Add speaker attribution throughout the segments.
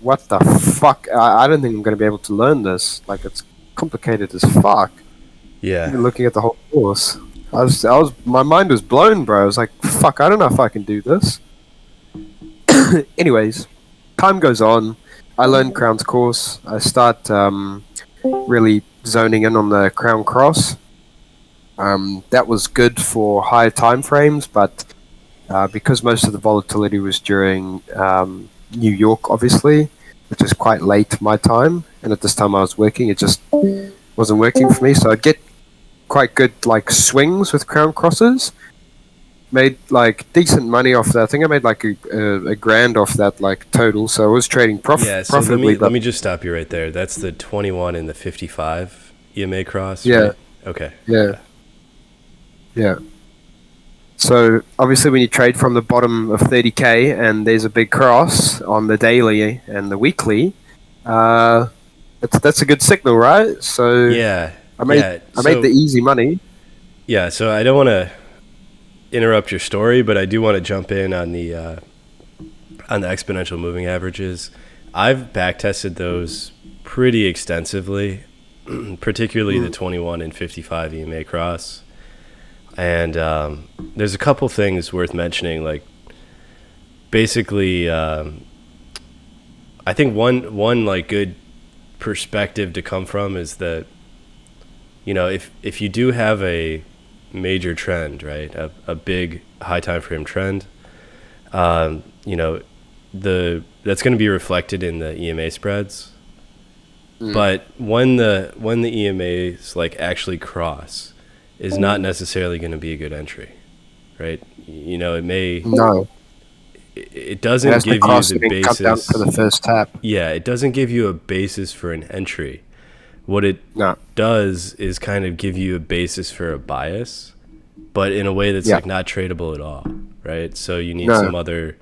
Speaker 1: what the fuck? I don't think I'm going to be able to learn this. Like, it's complicated as fuck.
Speaker 2: Yeah.
Speaker 1: Even looking at the whole course, my mind was blown, bro. I was like, fuck, I don't know if I can do this. Anyways, time goes on. I learn Crown's course. I start really zoning in on the Crown Cross. That was good for higher time frames, but because most of the volatility was during New York, obviously, which is quite late my time, and at this time I was working, it just wasn't working for me. So I'd get quite good like swings with Crown Crosses. Made like decent money off that. I think I made like a grand off that like total. So I was trading
Speaker 2: Yeah, so
Speaker 1: profitably.
Speaker 2: let me just stop you right there. That's the 21 and the 55 EMA cross,
Speaker 1: Yeah,
Speaker 2: right? Okay.
Speaker 1: yeah, yeah. So obviously, when you trade from the bottom of 30K and there's a big cross on the daily and the weekly, that's a good signal, right? So
Speaker 2: Yeah.
Speaker 1: I made
Speaker 2: Yeah.
Speaker 1: I made the easy money.
Speaker 2: Yeah, so I don't want to interrupt your story, but I do want to jump in on the exponential moving averages. I've back tested those pretty extensively, particularly the 21 and 55 EMA cross. And there's a couple things worth mentioning. Like, basically, I think one like good perspective to come from is that, you know, if you do have a major trend, right, a big high time frame trend, you know, that's going to be reflected in the EMA spreads. But when the EMAs like actually cross, is not necessarily going to be a good entry, right? You know, it may.
Speaker 1: No,
Speaker 2: It doesn't give you the basis.
Speaker 1: Cut down for the first tap.
Speaker 2: Yeah, it doesn't give you a basis for an entry. What it does is kind of give you a basis for a bias, but in a way that's like not tradable at all, right? So you need some other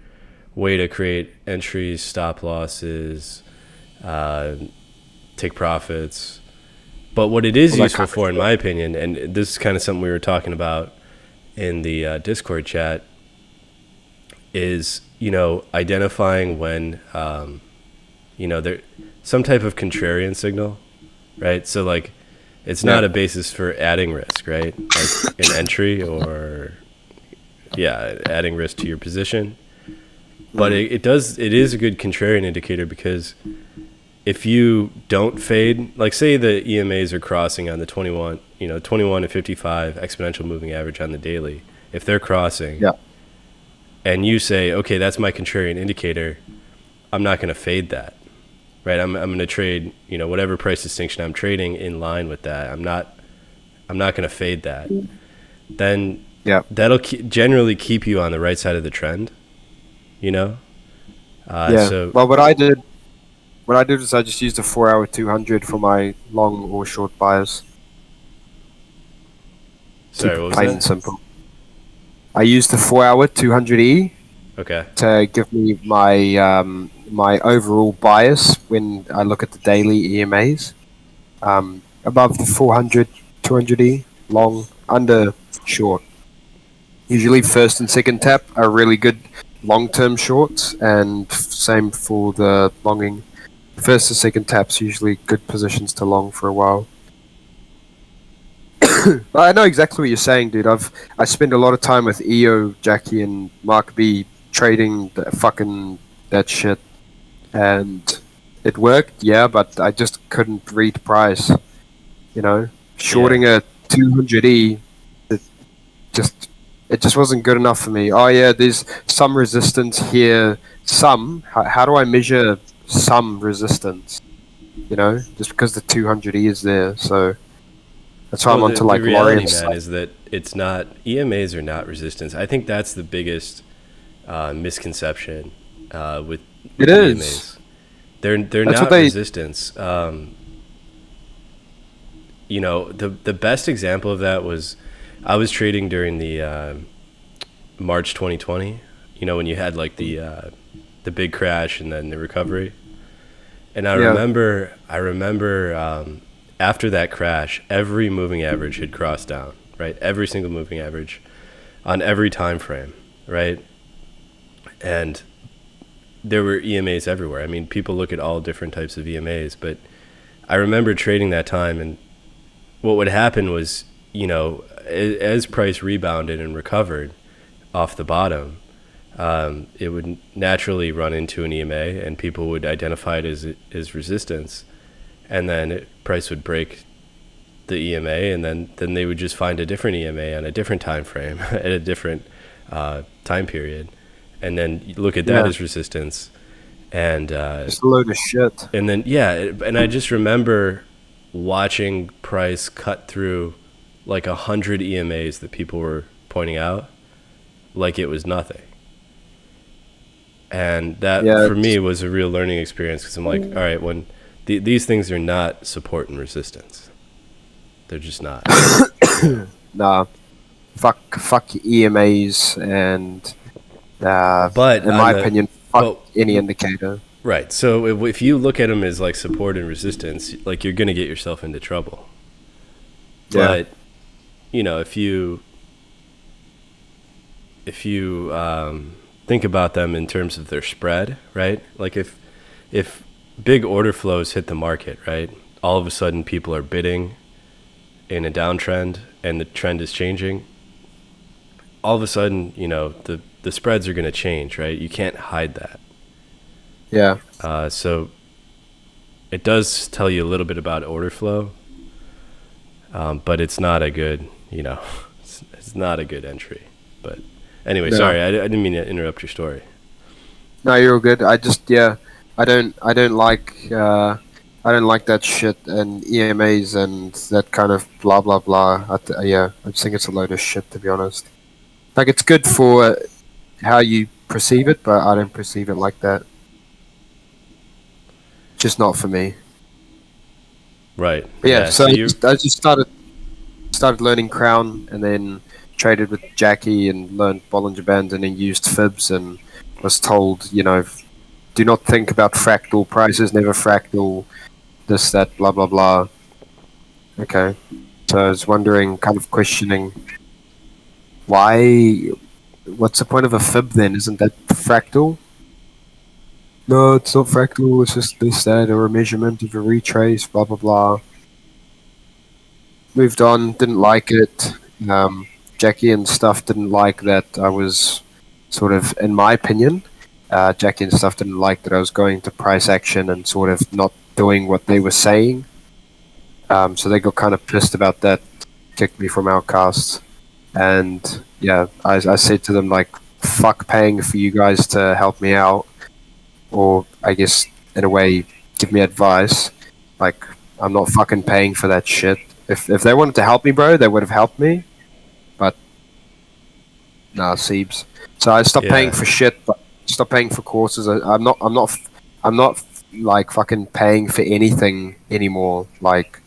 Speaker 2: way to create entries, stop losses, take profits. But what it is useful for, in my opinion, and this is kind of something we were talking about in the Discord chat, is, you know, identifying when, you know, there some type of contrarian signal, right? So like, it's not a basis for adding risk, right? Like an entry or adding risk to your position. But it is a good contrarian indicator, because if you don't fade, like say the EMAs are crossing on the 21 and 55 exponential moving average on the daily, if they're crossing and you say, okay, that's my contrarian indicator, I'm not going to fade that, right? I'm going to trade, you know, whatever price distinction I'm trading in line with that. I'm not going to fade that. Then that'll generally keep you on the right side of the trend, you know? So,
Speaker 1: well, what I did is I just used a 4-hour 200 for my long or short buyers.
Speaker 2: Sorry, what was
Speaker 1: plain
Speaker 2: that?
Speaker 1: and simple. I used the 4-hour 200E to give me my my overall bias when I look at the daily EMAs. Above the 400, 200E, long, under, short. Usually first and second tap are really good long-term shorts, and same for the longing. First and second taps usually good positions to long for a while. I know exactly what you're saying, dude. I spend a lot of time with EO, Jackie, and Mark B trading that shit, and it worked, but I just couldn't read price. You know, shorting a 200E, it just wasn't good enough for me. Oh yeah, there's some resistance here. How do I measure some resistance? You know, just because the 200E is there, so. That's why I'm onto like
Speaker 2: the reality, man, is that it's not, EMAs are not resistance. I think that's the biggest misconception with EMAs. They're not resistance. You know, the best example of that was, I was trading during the March 2020. You know, when you had like the big crash and then the recovery. And I remember. After that crash, every moving average had crossed down, right? Every single moving average on every time frame, right? And there were EMAs everywhere. I mean, people look at all different types of EMAs, but I remember trading that time, and what would happen was, as price rebounded and recovered off the bottom, it would naturally run into an EMA, and people would identify it as resistance, and then price would break the EMA, and then they would just find a different EMA on a different time frame at a different time period, and then look at that as resistance, and
Speaker 1: just a load of shit.
Speaker 2: And then and I just remember watching price cut through like 100 EMAs that people were pointing out like it was nothing. And that for me was a real learning experience, because I'm like, all right, when these things are not support and resistance, they're just not.
Speaker 1: Nah, fuck EMAs, and
Speaker 2: but
Speaker 1: in my opinion, fuck any indicator.
Speaker 2: Right. So if you look at them as like support and resistance, like, you're gonna get yourself into trouble.
Speaker 1: Yeah.
Speaker 2: But if you think about them in terms of their spread, right? Like if big order flows hit the market, right? All of a sudden people are bidding in a downtrend and the trend is changing. All of a sudden, the spreads are going to change, right? You can't hide that.
Speaker 1: Yeah.
Speaker 2: So it does tell you a little bit about order flow, but it's not a good, it's not a good entry. But anyway, sorry, I didn't mean to interrupt your story.
Speaker 1: No, you're all good. I just, I don't like that shit and EMAs and that kind of blah blah blah. I just think it's a load of shit, to be honest. Like, it's good for how you perceive it, but I don't perceive it like that. Just not for me.
Speaker 2: Right.
Speaker 1: But so I just started learning Crown, and then traded with Jackie and learned Bollinger Bands, and then used fibs, and was told, do not think about fractal prices, never fractal, this, that, blah, blah, blah. Okay. So I was wondering, kind of questioning, what's the point of a fib then? Isn't that fractal? No, it's not fractal, it's just this, that, or a measurement of a retrace, blah, blah, blah. Moved on, didn't like it. Jackie and stuff didn't like that I was sort of, in my opinion, Jackie and stuff didn't like that I was going to price action and sort of not doing what they were saying. So they got kind of pissed about that, kicked me from Outcasts. And I said to them, like, fuck paying for you guys to help me out, or I guess in a way give me advice. Like, I'm not fucking paying for that shit. If they wanted to help me, bro, they would have helped me. But nah, Siebes. So I stopped paying for shit, but stopped paying for courses. I'm not like fucking paying for anything anymore. Like,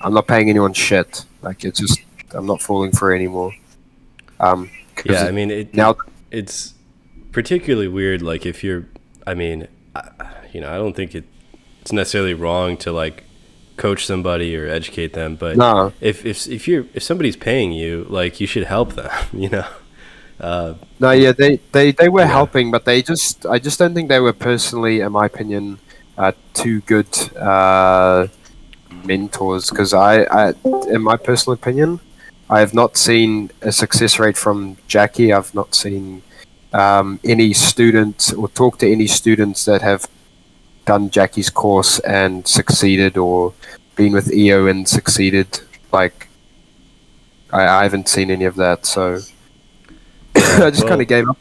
Speaker 1: I'm not paying anyone shit. Like, it's just, I'm not falling for it anymore.
Speaker 2: I mean, it's particularly weird. Like, if you're, I mean, I don't think it's necessarily wrong to like coach somebody or educate them, but if somebody's paying you, like, you should help them.
Speaker 1: They were helping, but I just don't think they were personally, in my opinion, too good mentors. Because I, in my personal opinion, I have not seen a success rate from Jackie. I've not seen any students or talked to any students that have done Jackie's course and succeeded, or been with EO and succeeded. Like, I haven't seen any of that, so I just kind of gave up.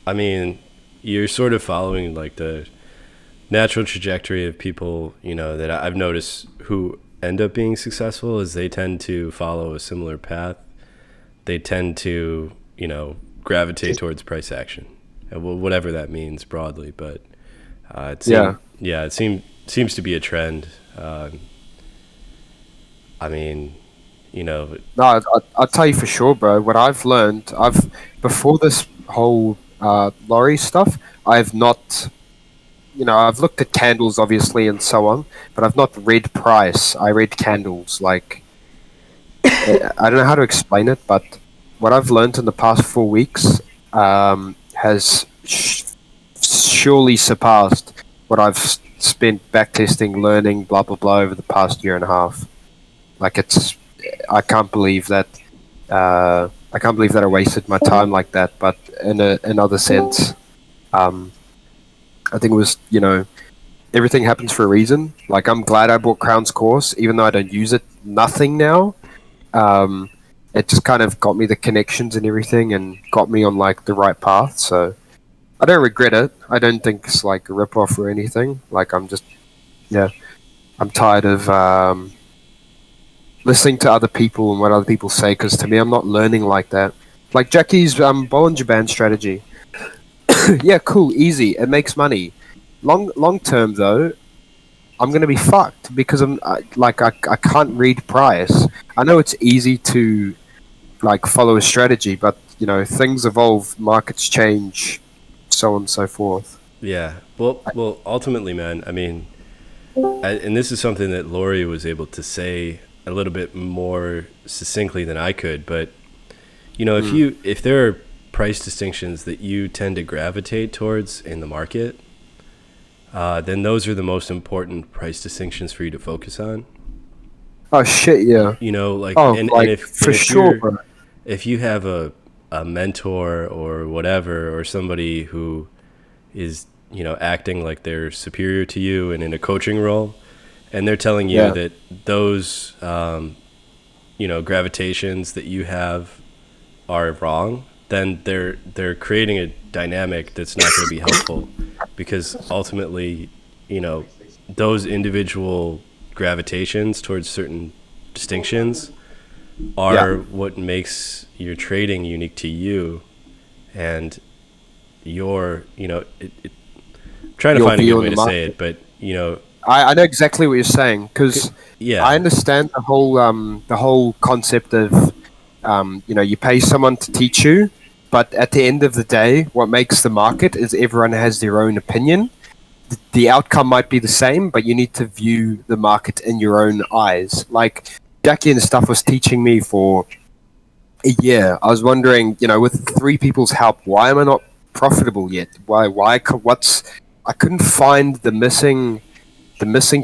Speaker 2: I mean, you're sort of following like the natural trajectory of people, that I've noticed who end up being successful, is they tend to follow a similar path. They tend to, gravitate towards price action, whatever that means broadly, but it seems to be a trend. I mean,
Speaker 1: No, I'll tell you for sure, bro. What I've learned, before this whole lorry stuff, I've not, I've looked at candles obviously and so on, but I've not read price. I read candles. Like, I don't know how to explain it, but what I've learned in the past 4 weeks has surely surpassed what I've spent backtesting, learning, blah blah blah over the past year and a half. Like I can't believe that. I can't believe that I wasted my time like that. But in another sense, I think it was, everything happens for a reason. Like, I'm glad I bought Crown's course, even though I don't use it nothing now. It just kind of got me the connections and everything, and got me on like the right path. So I don't regret it. I don't think it's like a rip-off or anything. Like, I'm tired of listening to other people and what other people say, because to me, I'm not learning like that. Like Jackie's Bollinger Band strategy. Yeah, cool, easy. It makes money. Long term though, I'm gonna be fucked because I can't read price. I know it's easy to like follow a strategy, but things evolve, markets change, so on and so forth.
Speaker 2: Yeah. Well, ultimately, man. I mean, and this is something that Laurie was able to say a little bit more succinctly than I could. But if there are price distinctions that you tend to gravitate towards in the market, then those are the most important price distinctions for you to focus on.
Speaker 1: Oh shit, yeah.
Speaker 2: If you have a mentor or whatever, or somebody who is acting like they're superior to you and in a coaching role, and they're telling you that those gravitations that you have are wrong, then they're creating a dynamic that's not going to be helpful, because ultimately, those individual gravitations towards certain distinctions are what makes your trading unique to you, and your trying to find a good way to say it, but
Speaker 1: I know exactly what you're saying, because I understand the whole concept of you pay someone to teach you, but at the end of the day, what makes the market is everyone has their own opinion. The outcome might be the same, but you need to view the market in your own eyes. Like Jackie and stuff was teaching me for a year. I was wondering, with 3 people's help, why am I not profitable yet? I couldn't find the missing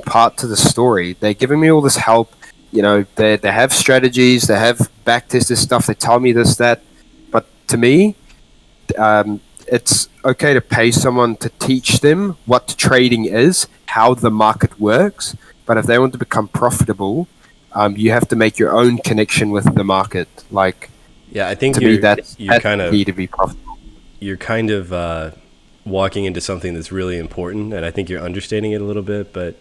Speaker 1: part to the story. They're giving me all this help. They have strategies, they have backtested stuff, they tell me this, that. But to me, it's okay to pay someone to teach them what trading is, how the market works. But if they want to become profitable, you have to make your own connection with the market. Like,
Speaker 2: I think
Speaker 1: to me, that's kind of key to be profitable.
Speaker 2: You're kind of walking into something that's really important, and I think you're understating it a little bit. But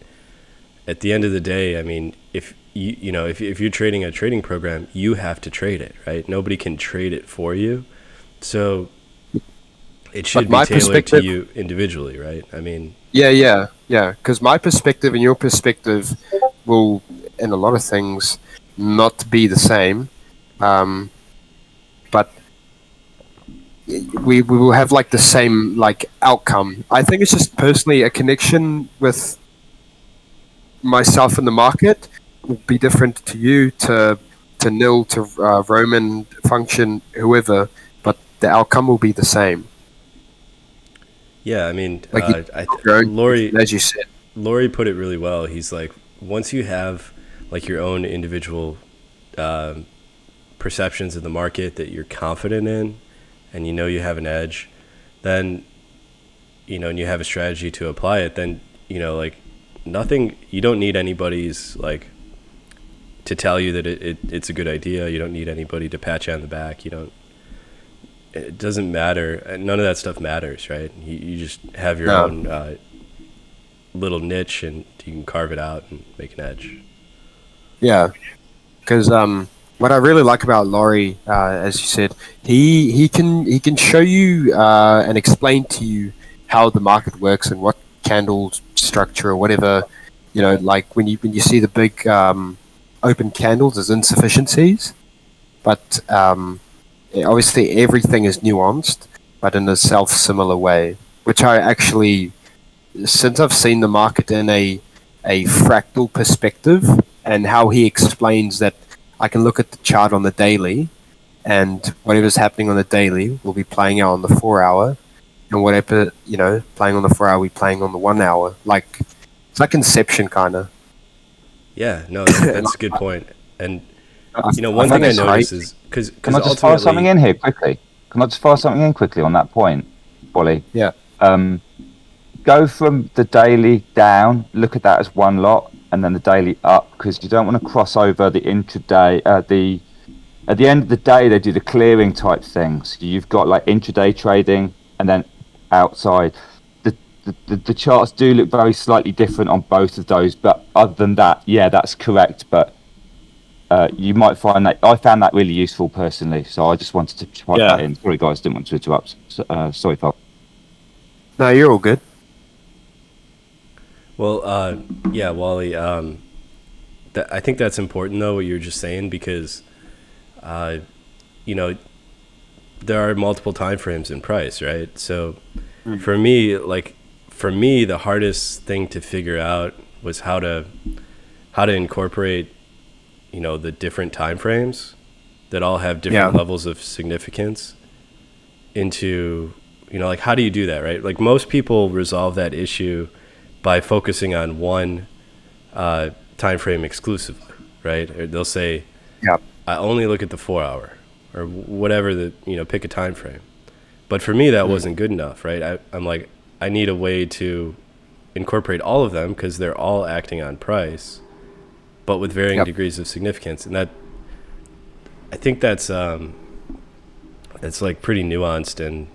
Speaker 2: at the end of the day, I mean, if you're trading a trading program, you have to trade it, right? Nobody can trade it for you, so it should be tailored to you individually, right? I mean,
Speaker 1: yeah. Because my perspective and your perspective will, in a lot of things, not be the same, but we will have like the same like outcome. I think it's just personally a connection with myself in the market will be different to you, to Nil, to Roman, Function, whoever, but the outcome will be the same.
Speaker 2: Yeah, I mean,
Speaker 1: Laurie, as you said,
Speaker 2: Laurie put it really well. He's like, once you have like your own individual perceptions of the market that you're confident in, and you have an edge, then and you have a strategy to apply it, then like nothing, you don't need anybody's like to tell you that it's a good idea. You don't need anybody to pat you on the back. It doesn't matter. None of that stuff matters, right? You just have your own little niche, and you can carve it out and make an edge.
Speaker 1: Yeah, because what I really like about Laurie, as you said, he can show you and explain to you how the market works and what candle structure or whatever. Like when you see the big open candles as insufficiencies, but obviously everything is nuanced, but in a self-similar way, which I actually, since I've seen the market in a fractal perspective, and how he explains that I can look at the chart on the daily, and whatever's happening on the daily will be playing out on the 4 hour. and whatever, playing on the 4 hour, we playing on the 1 hour. Like, it's like Inception kind of.
Speaker 2: Yeah, no, that's a good point. And one
Speaker 1: I
Speaker 2: thing
Speaker 1: find
Speaker 2: I
Speaker 1: it's
Speaker 2: noticed
Speaker 1: crazy.
Speaker 2: is because
Speaker 3: Can I just throw something
Speaker 2: ultimately,
Speaker 3: in here quickly? Can I just throw something in quickly on that point, Bolly?
Speaker 1: Yeah.
Speaker 3: Go from the daily down, look at that as one lot, and then the daily up, because you don't want to cross over the intraday. At the end of the day, they do the clearing type things. You've got like intraday trading, and then outside. The charts do look very slightly different on both of those, but other than that, yeah, that's correct. But you might find that I found that really useful personally, so I just wanted to type that in. Sorry, guys, didn't want to interrupt. Sorry, Paul.
Speaker 1: No, you're all good.
Speaker 2: Well, yeah, Wally. I think that's important though what you were just saying because, you know, there are multiple time frames in price, right? So, for me, the hardest thing to figure out was how to incorporate, the different time frames that all have different levels of significance into, like how do you do that, right? Like most people resolve that issue by focusing on one time frame exclusively, right? Or they'll say, I only look at the 4 hour or whatever pick a time frame. But for me, that wasn't good enough, right? I'm like, I need a way to incorporate all of them because they're all acting on price, but with varying degrees of significance. And that, I think that's it's like pretty nuanced and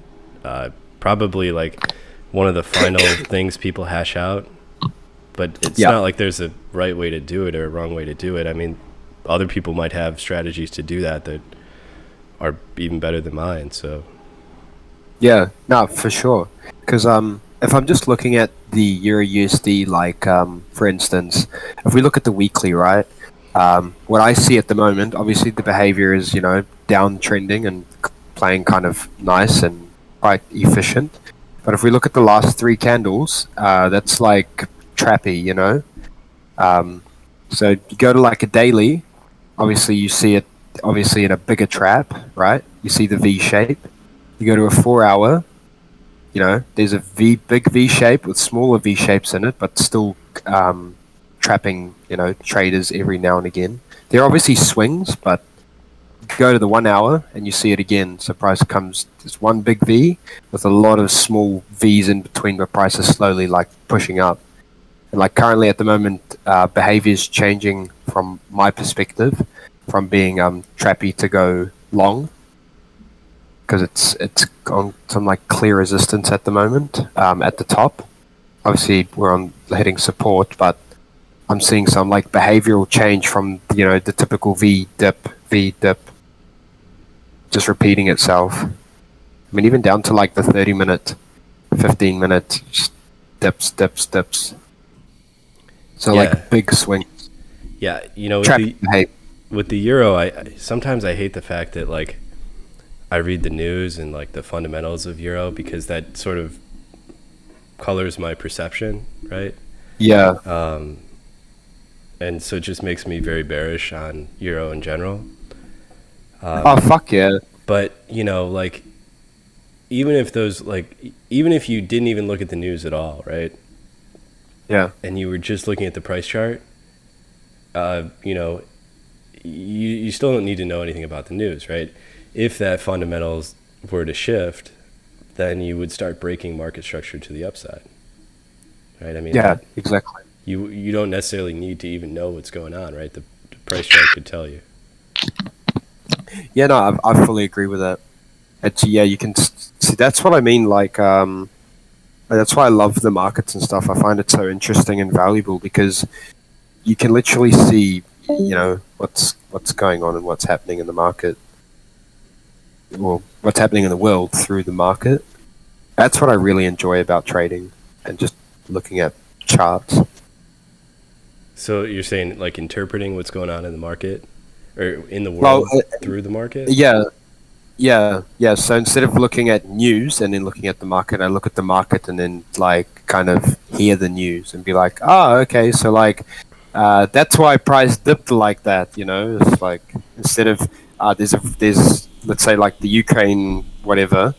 Speaker 2: probably like one of the final things people hash out. But it's not like there's a right way to do it or a wrong way to do it. I mean, other people might have strategies to do that are even better than mine. So
Speaker 1: Yeah, no, for sure. Because if I'm just looking at the Euro USD, like for instance, if we look at the weekly, right? What I see at the moment, obviously the behavior is downtrending and playing kind of nice and quite efficient. But if we look at the last three candles, that's like trappy, So you go to like a daily, obviously you see it obviously in a bigger trap, right? You see the V shape. You go to a 4 hour, there's a big V shape with smaller V shapes in it, but still trapping, traders every now and again. There are obviously swings, but you go to the 1 hour and you see it again. So price comes, there's one big V with a lot of small V's in between, but price is slowly like pushing up. And like currently at the moment, behavior is changing from my perspective, from being trappy to go long, because it's on some like clear resistance at the moment at the top. Obviously, we're on hitting support, but I'm seeing some like behavioral change from the typical V dip, just repeating itself. I mean, even down to like the 30-minute, 15-minute dips. So like big swings.
Speaker 2: Yeah, with the euro, I sometimes I hate the fact that like I read the news and like the fundamentals of euro because that sort of colors my perception, right?
Speaker 1: Yeah.
Speaker 2: And so it just makes me very bearish on euro in general.
Speaker 1: Oh fuck yeah!
Speaker 2: But like even if you didn't even look at the news at all, right?
Speaker 1: Yeah.
Speaker 2: And you were just looking at the price chart, you still don't need to know anything about the news, right? If that fundamentals were to shift, then you would start breaking market structure to the upside, right? I mean,
Speaker 1: exactly.
Speaker 2: You don't necessarily need to even know what's going on, right? The price chart could tell you.
Speaker 1: Yeah, no, I fully agree with that. You can see that's what I mean. Like, that's why I love the markets and stuff. I find it so interesting and valuable because you can literally see, what's going on and what's happening in the market, or what's happening in the world through the market. That's what I really enjoy about trading and just looking at charts.
Speaker 2: So you're saying like interpreting what's going on in the market or in the world through the market?
Speaker 1: Yeah. So instead of looking at news and then looking at the market, I look at the market and then like kind of hear the news and be like, oh, okay, so like that's why price dipped like that. It's like instead of there's let's say like the Ukraine whatever,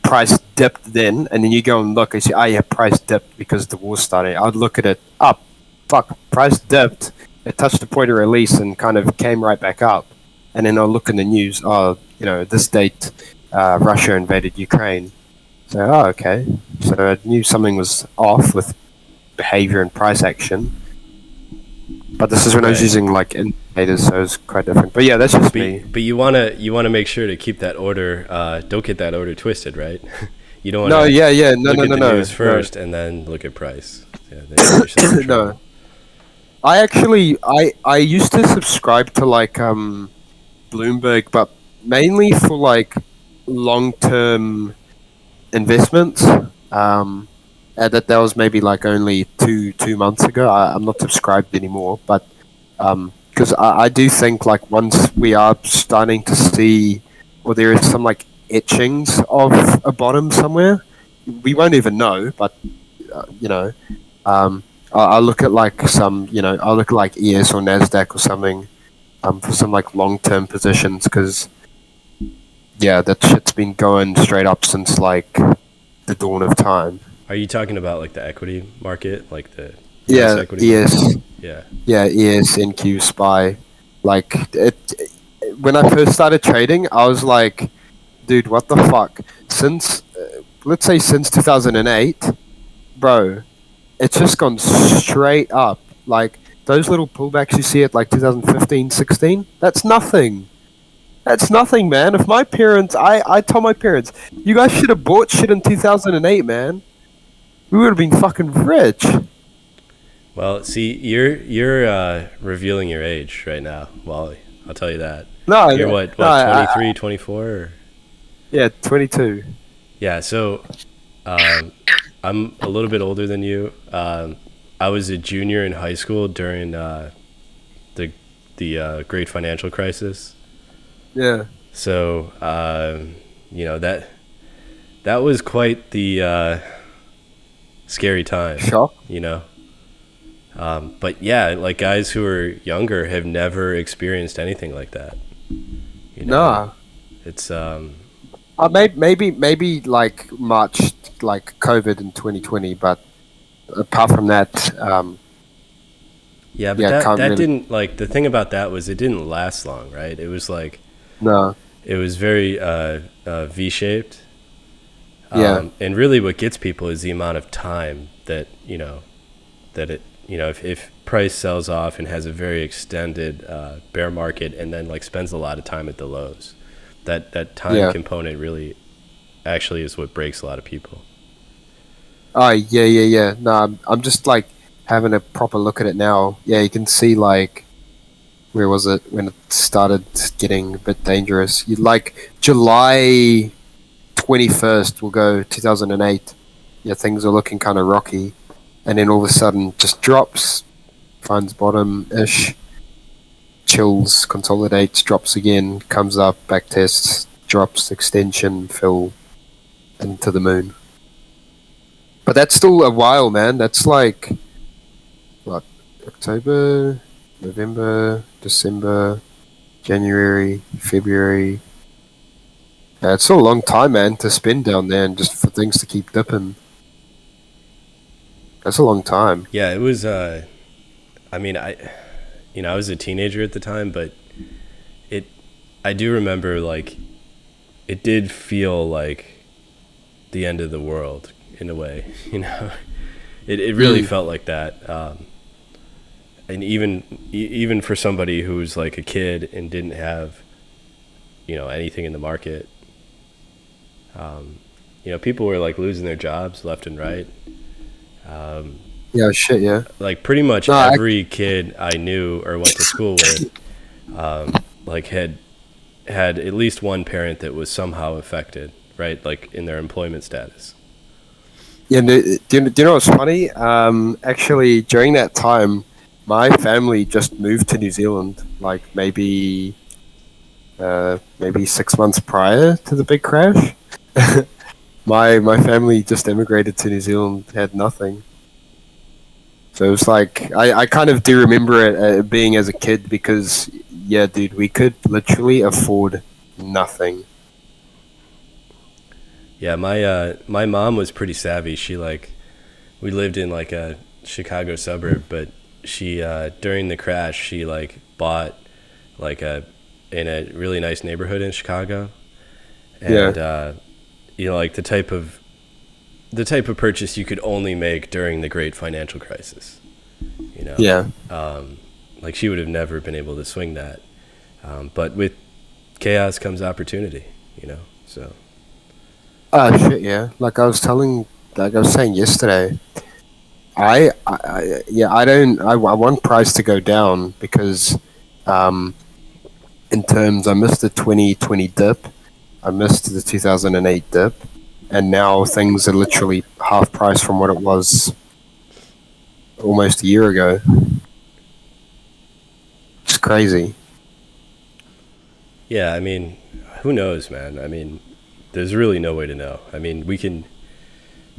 Speaker 1: price dipped then, and then you go and look and say, oh yeah, price dipped because the war started. I'd look at it up, fuck, price dipped. It touched the point of release and kind of came right back up, and then I'll look in the news. Oh, this date, Russia invaded Ukraine. So, oh, okay. So I knew something was off with behavior and price action. But this is when I was using like indicators, so it's quite different. But yeah, that's just me.
Speaker 2: But you wanna make sure to keep that order. Don't get that order twisted, right? You don't want
Speaker 1: No,
Speaker 2: to
Speaker 1: look
Speaker 2: at the
Speaker 1: no,
Speaker 2: news first and then look at price. Yeah, then you get yourself in trouble.
Speaker 1: No. I actually I used to subscribe to like Bloomberg, but mainly for like long-term investments. And that was maybe like only two months ago. I'm not subscribed anymore, but because I do think like once we are starting to see, or there is some like etchings of a bottom somewhere, we won't even know. But I'll look at like some, I'll look at like ES or Nasdaq or something for some like long-term positions, because yeah, that shit's been going straight up since like the dawn of time.
Speaker 2: Are you talking about like the equity market, like the
Speaker 1: Yeah,
Speaker 2: equity
Speaker 1: ES.
Speaker 2: market? Yeah.
Speaker 1: Yeah, ES, NQ, SPY. Like, when I first started trading, I was like, dude, what the fuck? Let's say since 2008, bro, it's just gone straight up. Like, those little pullbacks you see at like 2015, 16, that's nothing. That's nothing, man. If my parents, I told my parents, you guys should have bought shit in 2008, man. We would have been fucking rich.
Speaker 2: Well, see, you're revealing your age right now, Wally. I'll tell you that.
Speaker 1: No,
Speaker 2: You're
Speaker 1: no,
Speaker 2: 23, 24? Or?
Speaker 1: Yeah, 22.
Speaker 2: Yeah, so I'm a little bit older than you. I was a junior in high school during the great financial crisis.
Speaker 1: Yeah.
Speaker 2: So, that was quite the scary time.
Speaker 1: Shock.
Speaker 2: But yeah, like guys who are younger have never experienced anything like that.
Speaker 1: Nah.
Speaker 2: It's
Speaker 1: maybe like March, like COVID in 2020, but apart from that,
Speaker 2: yeah, but that really didn't, like, the thing about that was it didn't last long, right? It was like,
Speaker 1: no,
Speaker 2: it was very V-shaped.
Speaker 1: Yeah.
Speaker 2: And really what gets people is the amount of time that if price sells off and has a very extended bear market and then like spends a lot of time at the lows, that time component really actually is what breaks a lot of people.
Speaker 1: Oh, yeah. No, I'm just like having a proper look at it now. Yeah, you can see like, where was it when it started getting a bit dangerous? You like July 21st, we'll go 2008. Yeah, things are looking kind of rocky, and then all of a sudden just drops, finds bottom-ish, chills, consolidates, drops again, comes up, back tests, drops, extension, fill, into the moon. But that's still a while, man. That's like, what, October, November, December, January, February. Yeah, it's still a long time, man, to spend down there and just for things to keep dipping. That's a long time.
Speaker 2: Yeah, it was, I was a teenager at the time, but I do remember, like, it did feel like the end of the world in a way, it really felt like that. And even for somebody who was like a kid and didn't have, anything in the market, people were like losing their jobs left and right.
Speaker 1: Yeah, shit, yeah.
Speaker 2: Like pretty much every kid I knew or went to school with, like had at least one parent that was somehow affected, right? Like in their employment status.
Speaker 1: Yeah, do you know what's funny? Actually, during that time, my family just moved to New Zealand, like maybe 6 months prior to the big crash. My family just immigrated to New Zealand, had nothing. So it was like, I kind of do remember it being as a kid because, yeah, dude, we could literally afford nothing.
Speaker 2: Yeah, my mom was pretty savvy. She like we lived in like a Chicago suburb, but she during the crash she like bought like a in a really nice neighborhood in Chicago, and you know like the type of purchase you could only make during the great financial crisis. You know, like she would have never been able to swing that, but with chaos comes opportunity. You know, so.
Speaker 1: Shit, yeah. Like I was saying yesterday, I want price to go down because, in terms, I missed the 2020 dip, I missed the 2008 dip, and now things are literally half price from what it was almost a year ago. It's crazy.
Speaker 2: Yeah, I mean, who knows, man? I mean, there's really no way to know. I mean, we can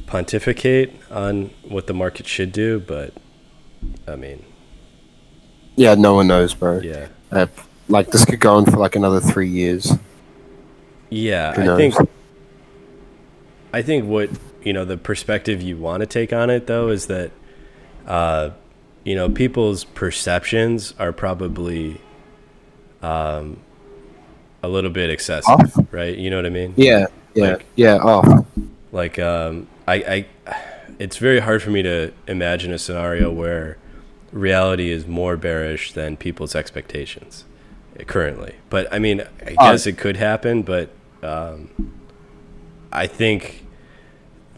Speaker 2: pontificate on what the market should do, but I mean,
Speaker 1: Yeah, no one knows, bro.
Speaker 2: yeah.
Speaker 1: Like this could go on for like another 3 years.
Speaker 2: Yeah,
Speaker 1: Who knows?
Speaker 2: I think what, you know, the perspective you want to take on it though is that you know, people's perceptions are probably a little bit excessive,
Speaker 1: Off?
Speaker 2: right? You know what I mean?
Speaker 1: Yeah, off.
Speaker 2: Like I it's very hard for me to imagine a scenario where reality is more bearish than people's expectations currently. But I mean, I guess it could happen, but I think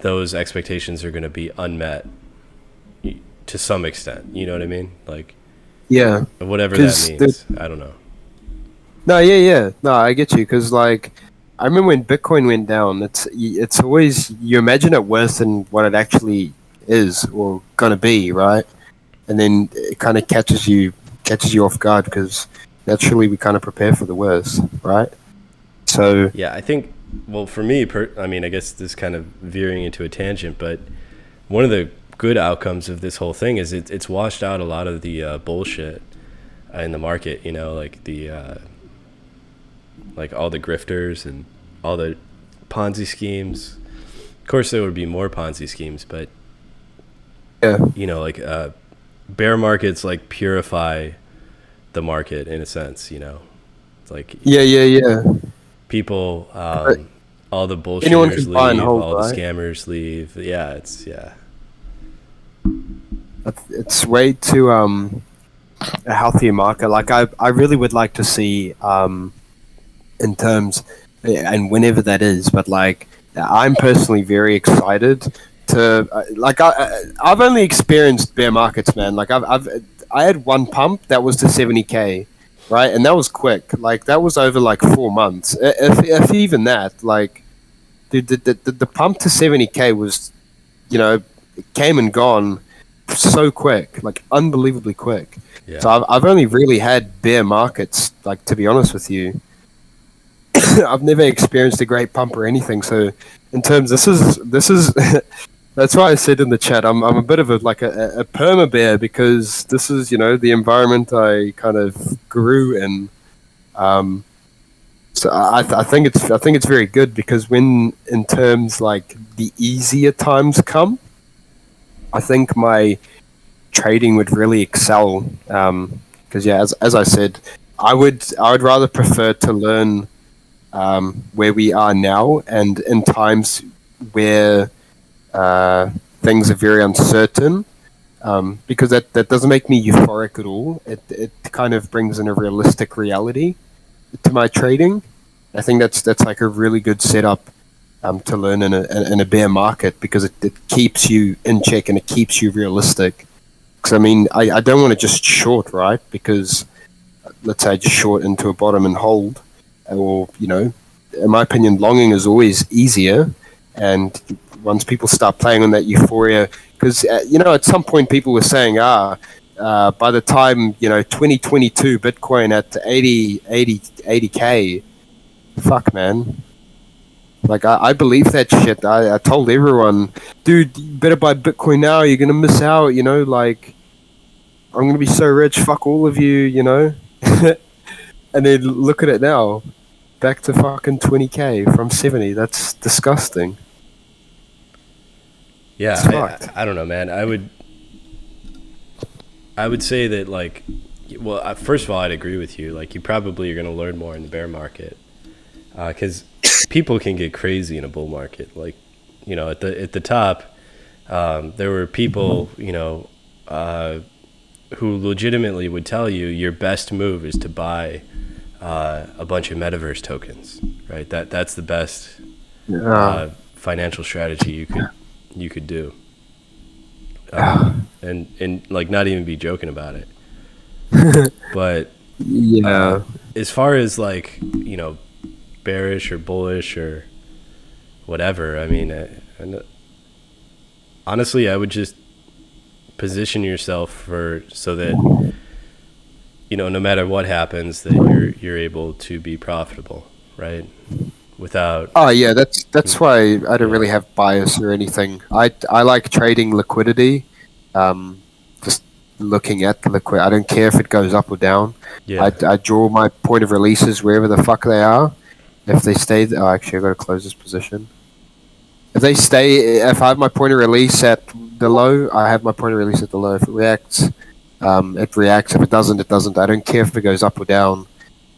Speaker 2: those expectations are going to be unmet to some extent. You know what I mean? Like,
Speaker 1: Yeah.
Speaker 2: whatever that means. I don't know.
Speaker 1: No, yeah. No, I get you. Because, like, I remember when Bitcoin went down, it's always, you imagine it worse than what it actually is or going to be, right? And then it kind of catches you off guard because naturally we kind of prepare for the worst, right? So,
Speaker 2: Yeah, I think, well, for me, I mean, I guess this is kind of veering into a tangent, but one of the good outcomes of this whole thing is it's washed out a lot of the bullshit in the market, you know, like like all the grifters and all the Ponzi schemes. Of course, there would be more Ponzi schemes, but
Speaker 1: yeah.
Speaker 2: you know, like bear markets like purify the market in a sense, you know. It's like
Speaker 1: Yeah.
Speaker 2: people, all the
Speaker 1: Anyone
Speaker 2: bullshitters
Speaker 1: can buy and
Speaker 2: leave,
Speaker 1: hold,
Speaker 2: all
Speaker 1: right?
Speaker 2: the scammers leave. Yeah, yeah.
Speaker 1: It's way too a healthier market. Like I really would like to see in terms, and whenever that is, but like I'm personally very excited to I've only experienced bear markets, man. Like I had one pump that was to 70K, right, and that was quick. Like that was over like 4 months, if even that. Like, dude, the pump to 70K was, you know, came and gone so quick, like unbelievably quick.
Speaker 2: Yeah.
Speaker 1: So I've only really had bear markets, like, to be honest with you. I've never experienced a great pump or anything. So in terms, this is that's why I said in the chat, I'm a bit of a perma bear because this is, you know, the environment I kind of grew in. So I think it's very good because when, in terms like the easier times come, I think my trading would really excel. Because as I said, I would rather prefer to learn where we are now and in times where things are very uncertain. Because that doesn't make me euphoric at all. It kind of brings in a realistic reality to my trading. I think that's like a really good setup to learn in a bear market because it keeps you in check and it keeps you realistic. Because I mean, I don't want to just short, right? Because let's say I just short into a bottom and hold, or, you know, in my opinion, longing is always easier. And once people start playing on that euphoria, because you know, at some point people were saying, by the time, you know, 2022 Bitcoin at 80K, fuck, man. Like, I believe that shit. I told everyone, dude, you better buy Bitcoin now. You're going to miss out, you know? Like, I'm going to be so rich. Fuck all of you, you know? And then look at it now. back to fucking 20k from 70. That's disgusting.
Speaker 2: Yeah, I don't know, man. I would say that, like, well, first of all, I'd agree with you. Like, you probably are going to learn more in the bear market, because people can get crazy in a bull market. Like, you know, at the top, there were people, you know, who legitimately would tell you your best move is to buy a bunch of metaverse tokens, right? That's the best financial strategy you could do, and like not even be joking about it. But
Speaker 1: yeah,
Speaker 2: as far as, like, you know, bearish or bullish or whatever, I mean, honestly, I would just position yourself so that, you know, no matter what happens, that you're able to be profitable, right? Without.
Speaker 1: Oh yeah, that's why I don't really have bias or anything. I like trading liquidity, just looking at the liquid. I don't care if it goes up or down.
Speaker 2: Yeah.
Speaker 1: I draw my point of releases wherever the fuck they are. If they stay, actually, I gotta close this position. If they stay, if I have my point of release at the low, I have my point of release at the low. If it reacts, it reacts. If it doesn't, it doesn't. I don't care if it goes up or down.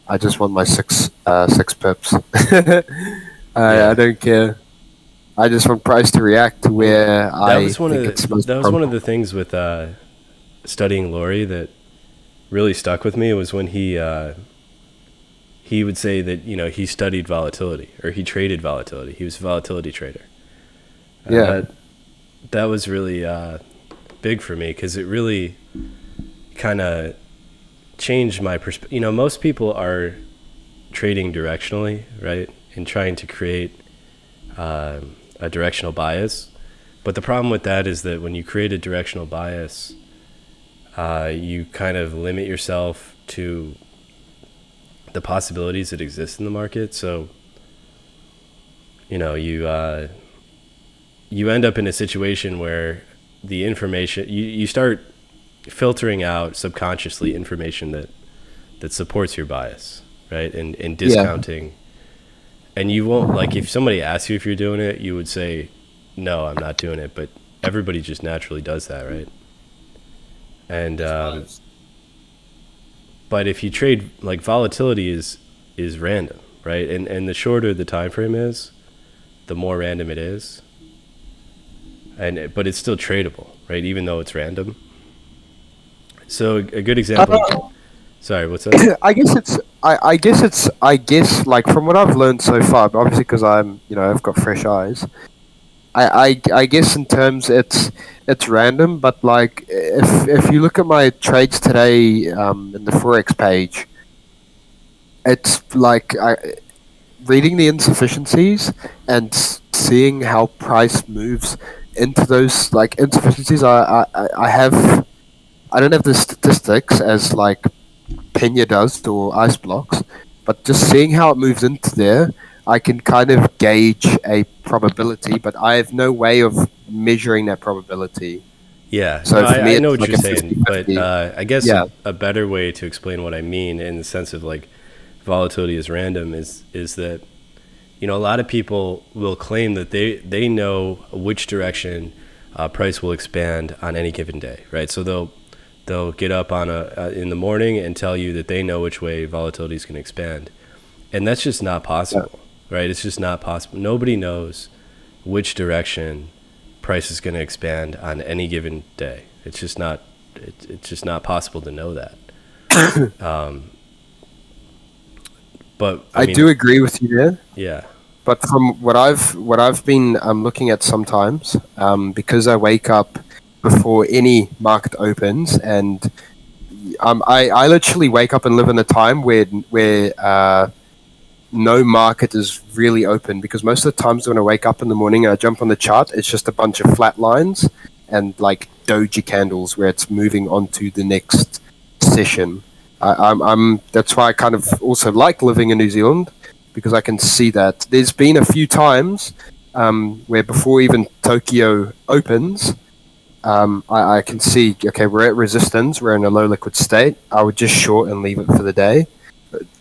Speaker 1: I just want my six pips. I don't care. I just want price to react to where
Speaker 2: that was one of the things with studying Laurie that really stuck with me, was when he would say that, you know, he studied volatility, or he traded volatility. He was a volatility trader. That was really big for me, because it really kind of changed my perspective. You know, most people are trading directionally, right, and trying to create a directional bias. But the problem with that is that when you create a directional bias, you kind of limit yourself to the possibilities that exist in the market. So, you know, you end up in a situation where the information, you start filtering out subconsciously information that supports your bias, right? And discounting. And you won't, like, if somebody asks you if you're doing it, you would say, no, I'm not doing it. But everybody just naturally does that, right? And but if you trade, like, volatility is random, right? And the shorter the time frame is, the more random it is. But it's still tradable, right? Even though it's random. So a good example. Sorry, what's that?
Speaker 1: I guess like, from what I've learned so far, but obviously because I've got fresh eyes. I guess in terms it's random, but like, if you look at my trades today in the Forex page, it's like reading the insufficiencies and seeing how price moves into those, like, insufficiencies. I don't have the statistics as, like, Pena does or Ice Blocks, but just seeing how it moves into there, I can kind of gauge a probability, but I have no way of measuring that probability.
Speaker 2: Yeah,
Speaker 1: So
Speaker 2: no,
Speaker 1: for me,
Speaker 2: I know
Speaker 1: it's
Speaker 2: what
Speaker 1: like
Speaker 2: you're
Speaker 1: a
Speaker 2: saying, but
Speaker 1: 50-50.
Speaker 2: I guess
Speaker 1: Yeah.
Speaker 2: a better way to explain what I mean, in the sense of, like, volatility is random, is that, you know, a lot of people will claim that they know which direction price will expand on any given day, right? So they'll get up on in the morning and tell you that they know which way volatility is going to expand, and that's just not possible, right? It's just not possible. Nobody knows which direction price is going to expand on any given day. It's just not. It's just not possible to know that. But I mean,
Speaker 1: do agree with you there.
Speaker 2: Yeah.
Speaker 1: But from what I've been looking at sometimes, because I wake up before any market opens, and I literally wake up and live in a time where no market is really open, because most of the times when I wake up in the morning and I jump on the chart, it's just a bunch of flat lines and, like, doji candles where it's moving on to the next session. That's why I kind of also like living in New Zealand, because I can see that. There's been a few times where before even Tokyo opens, I can see, okay, we're at resistance, we're in a low liquid state. I would just short and leave it for the day.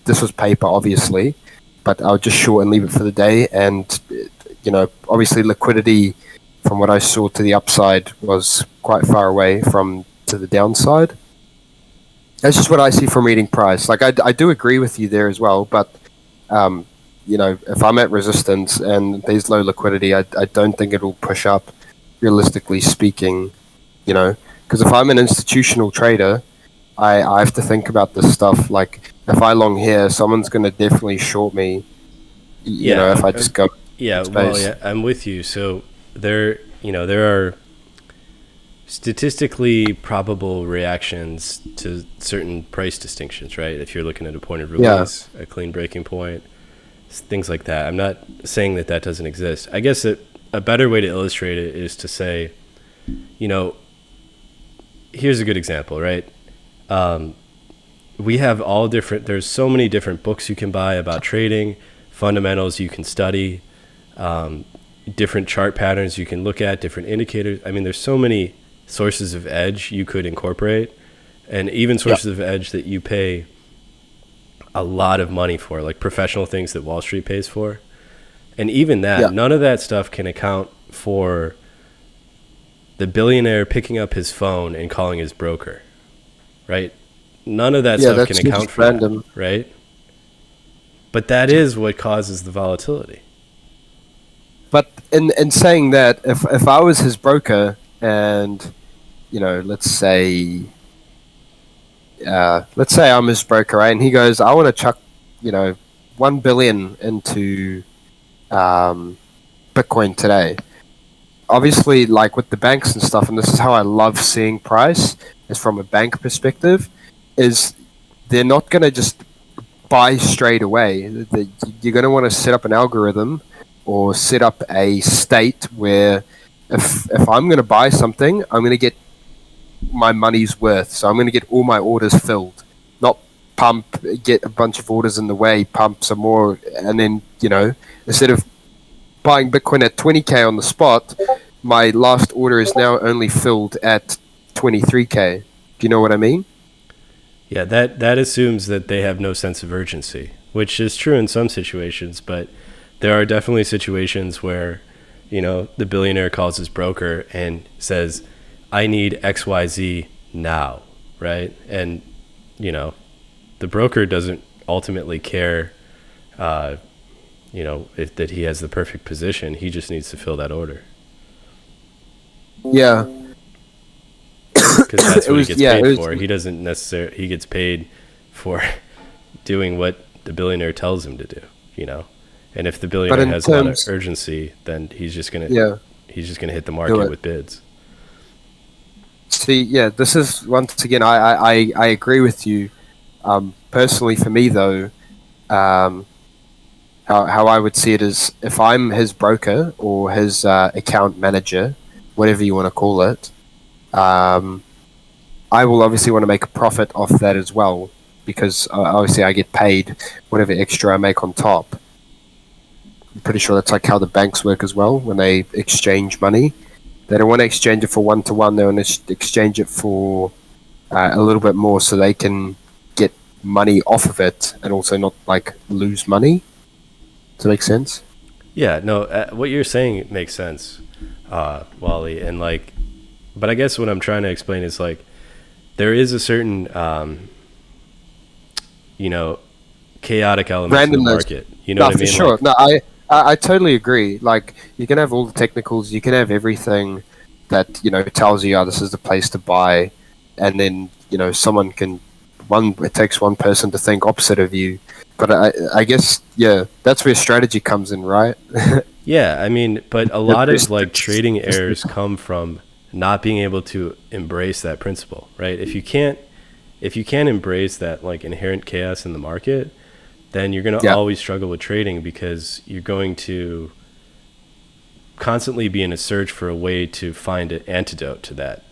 Speaker 1: This was paper, obviously. but I would just short and leave it for the day. And obviously liquidity, from what I saw to the upside, was quite far away from to the downside. That's just what I see from reading price. Like I do agree with you there as well, but if I'm at resistance and there's low liquidity, I don't think it'll push up, realistically speaking, because if I'm an institutional trader, I have to think about this stuff. Like if I long here, someone's going to definitely short me, if I just go.
Speaker 2: Yeah, well, yeah, I'm with you. So there are statistically probable reactions to certain price distinctions, right? If you're looking at a point of release, a clean breaking point, things like that. I'm not saying that doesn't exist. I guess a better way to illustrate it is to say, here's a good example, right? We have there's so many different books you can buy about trading, fundamentals you can study, different chart patterns you can look at, different indicators. I mean, there's so many sources of edge you could incorporate, and even sources of edge that you pay a lot of money for, like professional things that Wall Street pays for. And even that, none of that stuff can account for the billionaire picking up his phone and calling his broker, right? None of that stuff can account for that, right? But that is what causes the volatility.
Speaker 1: But in saying that, if I was his broker and, let's say I'm his broker, right? And he goes, I want to chuck, 1 billion into Bitcoin today. Obviously, like with the banks and stuff, and this is how I love seeing price, is from a bank perspective, is they're not going to just buy straight away. You're going to want to set up an algorithm or set up a state where if I'm going to buy something, I'm going to get my money's worth. So I'm going to get all my orders filled, not get a bunch of orders in the way, pump some more, and then, instead of buying Bitcoin at 20K on the spot, my last order is now only filled at 23K. Do you know what I mean?
Speaker 2: Yeah, that assumes that they have no sense of urgency, which is true in some situations, but there are definitely situations where, the billionaire calls his broker and says, I need XYZ now, right? And, the broker doesn't ultimately care, if that he has the perfect position. He just needs to fill that order.
Speaker 1: Yeah.
Speaker 2: Because that's what he gets paid for. He doesn't necessarily, he gets paid for doing what the billionaire tells him to do, And if the billionaire has a lot of urgency, then he's just gonna hit the market with bids.
Speaker 1: See, this is, once again, I agree with you. Personally, for me though, how I would see it is, if I'm his broker or his account manager, whatever you want to call it, I will obviously want to make a profit off that as well, because obviously I get paid whatever extra I make on top. I'm pretty sure that's like how the banks work as well. When they exchange money, they don't want to exchange it for 1-to-1. They want to exchange it for a little bit more, so they can get money off of it and also not like lose money. Does that make sense?
Speaker 2: Yeah, no, what you're saying makes sense, Wally. And but I guess what I'm trying to explain is there is a certain, chaotic element in the market. You know what I mean?
Speaker 1: For sure. No, I totally agree. Like, you can have all the technicals, you can have everything that, tells you, this is the place to buy. And then, someone it takes one person to think opposite of you. But I guess, that's where strategy comes in, right?
Speaker 2: Yeah, I mean, but a lot of trading errors come from not being able to embrace that principle, right? If you can't embrace that inherent chaos in the market, then you're going to always struggle with trading, because you're going to constantly be in a search for a way to find an antidote to that.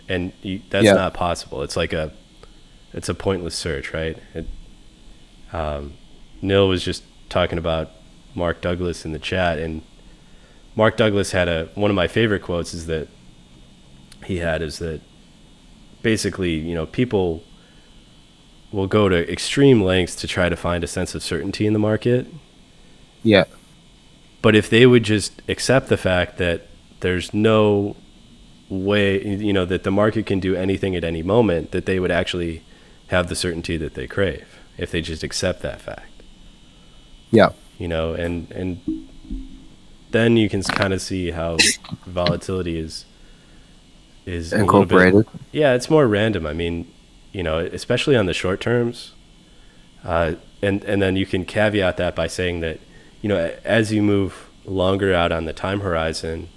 Speaker 2: And that's not possible. It's it's a pointless search, right? Nil was just talking about Mark Douglas in the chat, and Mark Douglas had one of my favorite quotes is that basically, people will go to extreme lengths to try to find a sense of certainty in the market,
Speaker 1: Yeah.
Speaker 2: But if they would just accept the fact that there's no way, that the market can do anything at any moment, that they would actually have the certainty that they crave if they just accept that fact.
Speaker 1: Yeah.
Speaker 2: And then you can kind of see how volatility is
Speaker 1: incorporated.
Speaker 2: A little bit, yeah, it's more random. I mean, especially on the short terms. And then you can caveat that by saying that, as you move longer out on the time horizon,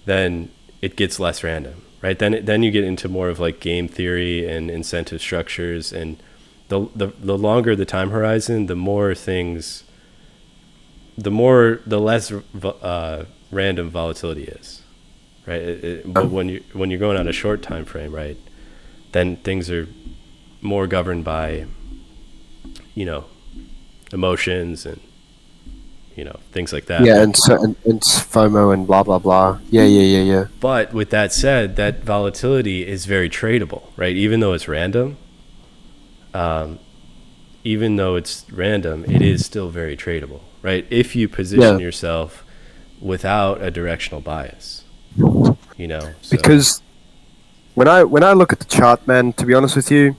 Speaker 2: then it gets less random, right? Then you get into more of like game theory and incentive structures, and the longer the time horizon, the less random volatility is, right? But when you're going on a short time frame, right, then things are more governed by, emotions and things like that.
Speaker 1: Yeah, and FOMO and blah blah blah. Yeah.
Speaker 2: But with that said, that volatility is very tradable, right? Even though it's random, it is still very tradable, right? If you position yourself without a directional bias, So.
Speaker 1: Because when I look at the chart, man, to be honest with you,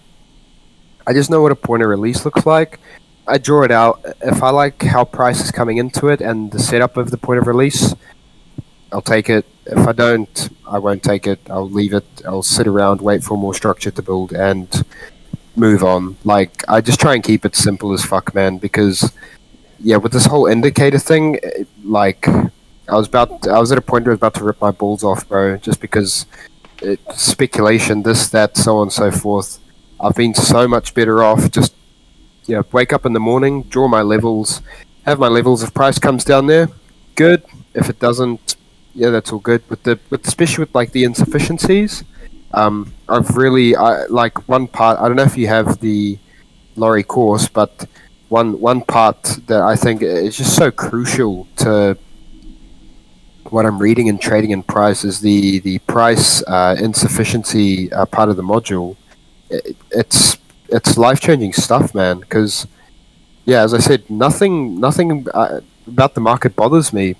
Speaker 1: I just know what a point of release looks like. I draw it out. If I like how price is coming into it and the setup of the point of release, I'll take it. If I don't, I won't take it. I'll leave it. I'll sit around, wait for more structure to build, and move on. Like, I just try and keep it simple as fuck, man, because, with this whole indicator thing, like, I was at a point where I was about to rip my balls off, bro, just because speculation, this, that, so on and so forth. I've been so much better off just wake up in the morning, draw my levels, have my levels. If price comes down there, good. If it doesn't, that's all good. Especially with like the insufficiencies, I've really like one part. I don't know if you have the Laurie course, but one part that I think is just so crucial to what I'm reading and trading in price is the price insufficiency part of the module. It's life-changing stuff, man, because as I said, nothing about the market bothers me.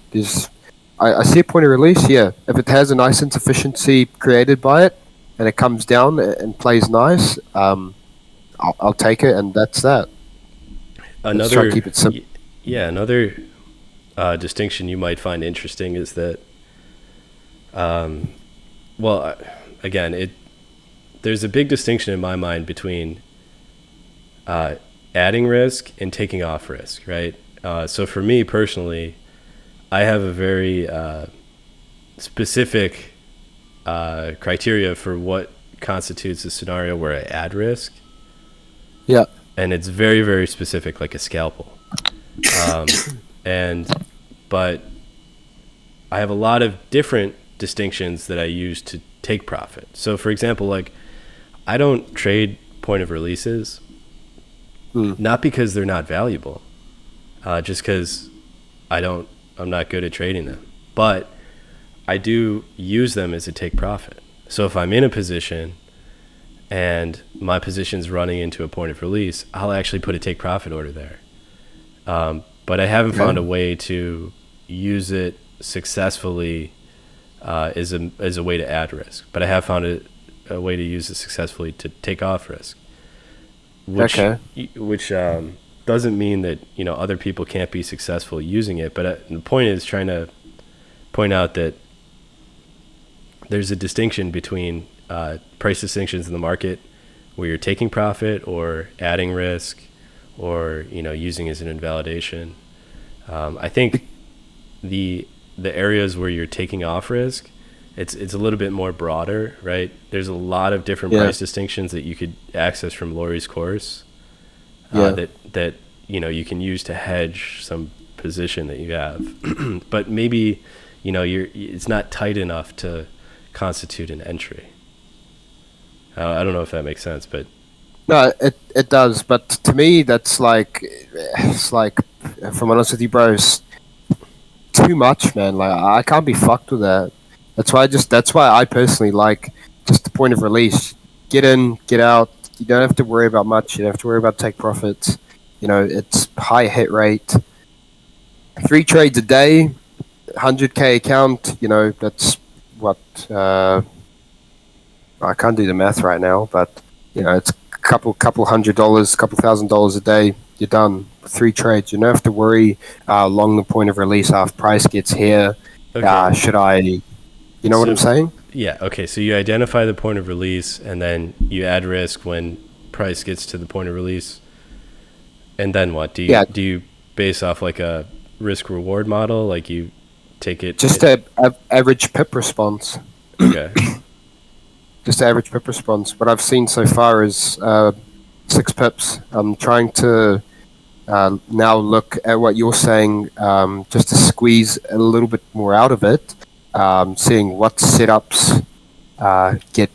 Speaker 1: I see a point of release, if it has a nice insufficiency created by it and it comes down and plays nice, I'll take it, and that's that. Let's try to keep it simple.
Speaker 2: Another distinction you might find interesting is that there's a big distinction in my mind between adding risk and taking off risk, right? So for me personally, I have a very specific criteria for what constitutes a scenario where I add risk.
Speaker 1: Yeah.
Speaker 2: And it's very, very specific, like a scalpel. But I have a lot of different distinctions that I use to take profit. So for example, like, I don't trade point of releases, not because they're not valuable, just because I'm not good at trading them. But I do use them as a take profit. So if I'm in a position and my position's running into a point of release, I'll actually put a take profit order there. But I haven't found a way to use it successfully as a way to add risk. But I have found a way to use it successfully to take off risk, which doesn't mean that other people can't be successful using it. But the point is trying to point out that there's a distinction between price distinctions in the market where you're taking profit or adding risk or using as an invalidation. I think the areas where you're taking off risk, it's a little bit more broader, right? There's a lot of different price distinctions that you could access from Laurie's course that you can use to hedge some position that you have. But maybe it's not tight enough to constitute an entry. I don't know if that makes sense, but
Speaker 1: no, it does. But to me, it's like, if I'm honest with you, bro, it's too much, man. Like, I can't be fucked with that. That's why I personally like just the point of release. Get in, get out. You don't have to worry about much. You don't have to worry about take profits. It's high hit rate. 3 trades a day, 100k account. You know, that's what I can't do the math right now, but you know, it's couple $100, couple $1,000 a day. You're done. 3 trades. You don't have to worry along the point of release half price gets here.
Speaker 2: Okay.
Speaker 1: Should I? You know what I'm saying?
Speaker 2: Yeah. Okay. So you identify the point of release, and then you add risk when price gets to the point of release. And then what? Do you base off like a risk reward model? Like you take it
Speaker 1: just average pip response.
Speaker 2: Okay.
Speaker 1: Just average pip response. What I've seen so far is 6 pips. I'm trying to now look at what you're saying, just to squeeze a little bit more out of it. Seeing what setups get,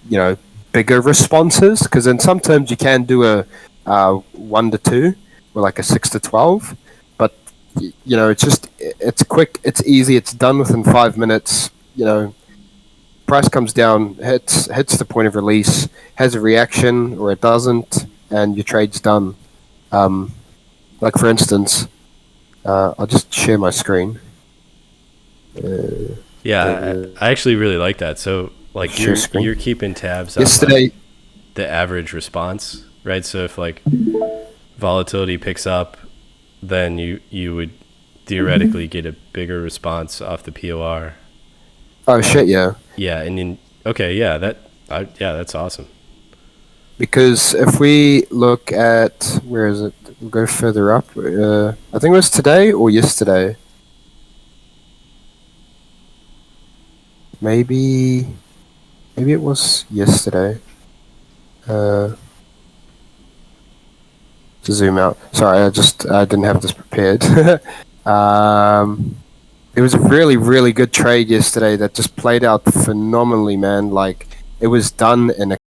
Speaker 1: you know, bigger responses, because in some terms you can do a 1 to 2 or like a 6 to 12, but you know, it's quick, it's easy, it's done within 5 minutes. You know, price comes down, hits the point of release, has a reaction or it doesn't, and your trade's done. Like for instance, I'll just share my screen.
Speaker 2: Yeah, I actually really like that. So like you're keeping tabs on
Speaker 1: yesterday
Speaker 2: the average response, right? So if like volatility picks up, then you would theoretically get a bigger response off the POR.
Speaker 1: Oh shit, yeah.
Speaker 2: Yeah, and then okay, yeah, that's awesome.
Speaker 1: Because if we look at, where is it? We'll go further up. I think it was today or yesterday. Maybe it was yesterday. To zoom out. Sorry, I didn't have this prepared. It was a really, really good trade yesterday that just played out phenomenally, man. Like, it was done in a